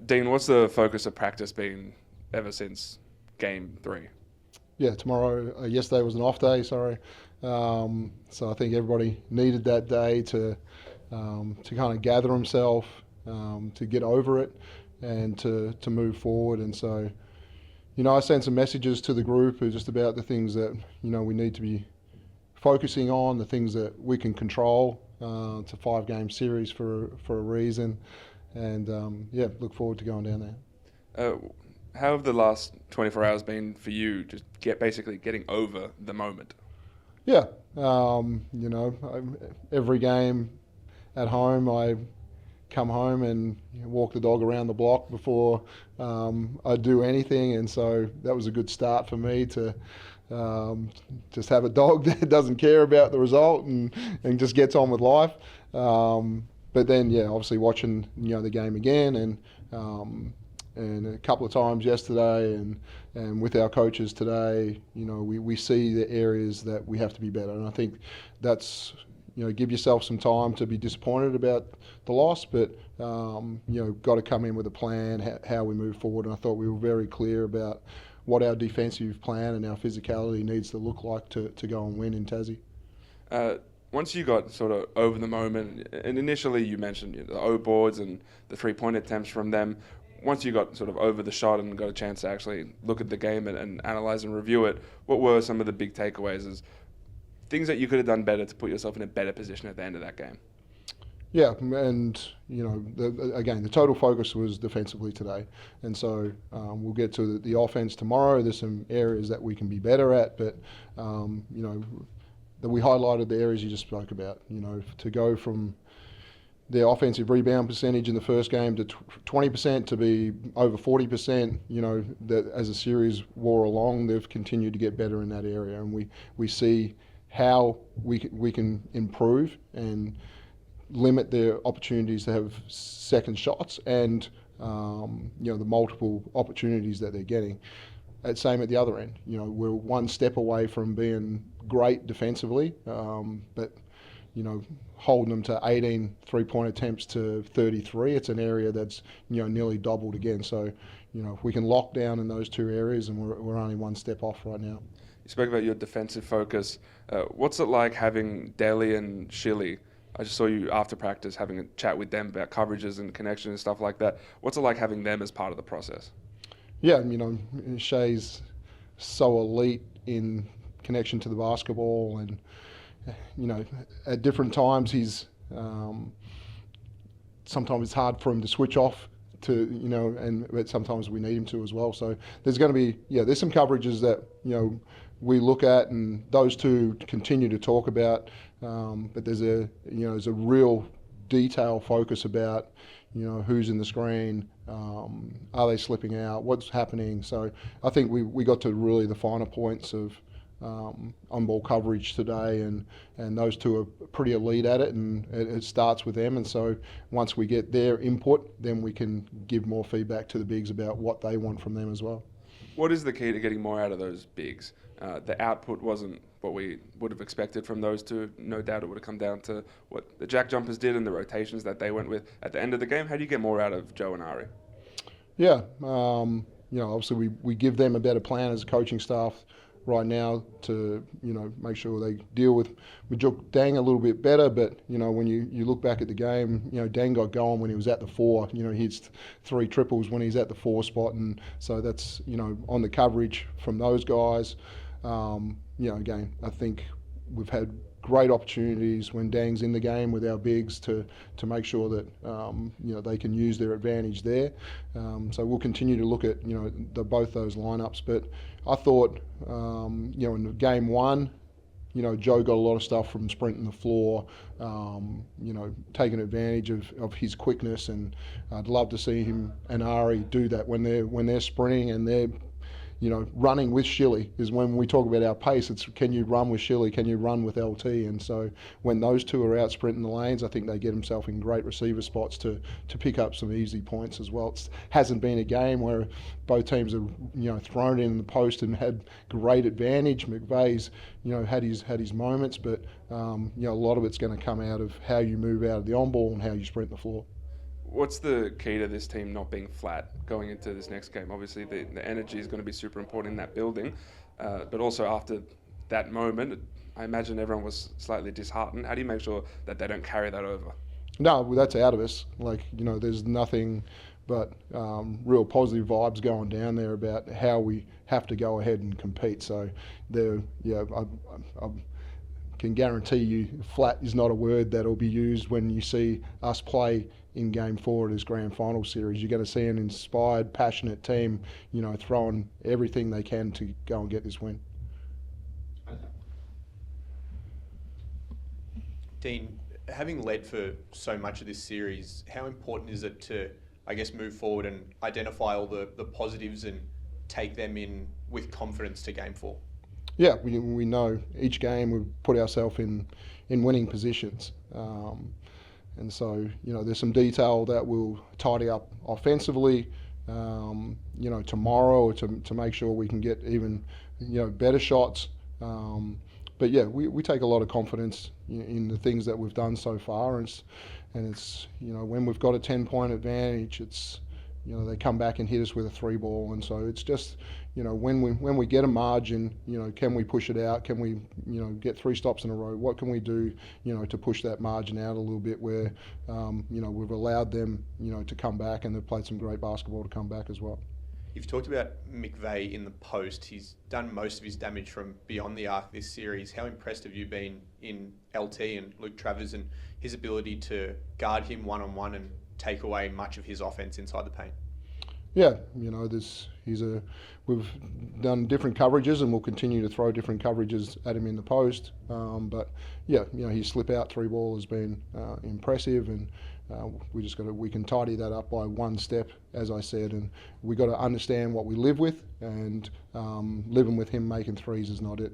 Dean, what's the focus of practice been ever since Game 3? Yeah, tomorrow, yesterday was an off day, sorry. So I think everybody needed that day to kind of gather himself, to get over it and to move forward. And so, I sent some messages to the group just about the things that, we need to be focusing on, the things that we can control. It's a 5-game series for a reason. And look forward to going down there. How have the last 24 hours been for you, just basically getting over the moment? Yeah, every game at home, I come home and walk the dog around the block before I do anything, and so that was a good start for me to just have a dog that doesn't care about the result and just gets on with life. But then, obviously watching the game again and a couple of times yesterday and with our coaches today, we see the areas that we have to be better. And I think that's, give yourself some time to be disappointed about the loss, but, got to come in with a plan, how we move forward. And I thought we were very clear about what our defensive plan and our physicality needs to look like to go and win in Tassie. Once you got sort of over the moment, and initially you mentioned the O boards and the 3-point attempts from them, once you got sort of over the shot and got a chance to actually look at the game and analyze and review it, what were some of the big takeaways as things that you could have done better to put yourself in a better position at the end of that game? Yeah, and the total focus was defensively today, and so we'll get to the offense tomorrow. There's some areas that we can be better at, but that we highlighted the areas you just spoke about. To go from their offensive rebound percentage in the first game to 20% to be over 40%, that as a series wore along, they've continued to get better in that area. And we see how we can improve and limit their opportunities to have second shots and, the multiple opportunities that they're getting. Same at the other end. We're one step away from being great defensively, but holding them to 18 3-point attempts to 33, it's an area that's nearly doubled again. So if we can lock down in those two areas, and we're only one step off right now. You spoke about your defensive focus. What's it like having Daly and Shilly? I just saw you after practice having a chat with them about coverages and connection and stuff like that. What's it like having them as part of the process? Yeah, Shay's so elite in connection to the basketball, and at different times he's sometimes it's hard for him to switch off but sometimes we need him to as well. So there's going to be there's some coverages that we look at, and those two continue to talk about, but there's a real detail focus about who's in the screen, are they slipping out, what's happening. So I think we got to really the finer points of on-ball coverage today, and those two are pretty elite at it, and it starts with them. And so once we get their input, then we can give more feedback to the bigs about what they want from them as well. What is the key to getting more out of those bigs? The output wasn't what we would have expected from those two. No doubt it would have come down to what the JackJumpers did and the rotations that they went with at the end of the game. How do you get more out of Joe and Ari? Yeah, obviously we give them a better plan as a coaching staff right now to make sure they deal with Dang a little bit better. But when you look back at the game, Dang got going when he was at the 4. He hits 3 triples when he's at the 4 spot, and so that's on the coverage from those guys. Again, I think we've had great opportunities when Dang's in the game with our bigs to make sure that they can use their advantage there. So we'll continue to look at both those lineups. But I thought in game 1, Joe got a lot of stuff from sprinting the floor, taking advantage of his quickness, and I'd love to see him and Ari do that when they're sprinting and they're running with Shilly. Is when we talk about our pace, it's can you run with Shilly, can you run with LT? And so when those two are out sprinting the lanes, I think they get themselves in great receiver spots to pick up some easy points as well. It hasn't been a game where both teams have thrown it in the post and had great advantage. McVeigh's had his moments, but a lot of it's going to come out of how you move out of the on ball and how you sprint the floor. What's the key to this team not being flat going into this next game? Obviously, the energy is going to be super important in that building, but also after that moment, I imagine everyone was slightly disheartened. How do you make sure that they don't carry that over? No, well, that's out of us. Like, there's nothing but real positive vibes going down there about how we have to go ahead and compete. So, I can guarantee you, flat is not a word that will be used when you see us play in Game 4 of this Grand Final Series. You're going to see an inspired, passionate team, throwing everything they can to go and get this win. Dean, having led for so much of this series, how important is it to, I guess, move forward and identify all the positives and take them in with confidence to Game 4? Yeah, we know each game we've put ourselves in winning positions. And so, there's some detail that we'll tidy up offensively, tomorrow to make sure we can get even, better shots. But yeah, we take a lot of confidence in the things that we've done so far. And it's when we've got a 10-point advantage, it's, they come back and hit us with a 3-ball. And so it's just, when we get a margin, can we push it out? Can we, get 3 stops in a row? What can we do, to push that margin out a little bit where, we've allowed them, to come back, and they've played some great basketball to come back as well. You've talked about McVeigh in the post. He's done most of his damage from beyond the arc this series. How impressed have you been in LT and Luke Travers and his ability to guard him one-on-one and take away much of his offense inside the paint? Yeah, we've done different coverages, and we'll continue to throw different coverages at him in the post. But yeah, his slip out 3-ball has been impressive, and we can tidy that up by one step, as I said, and we got to understand what we live with, and living with him making threes is not it.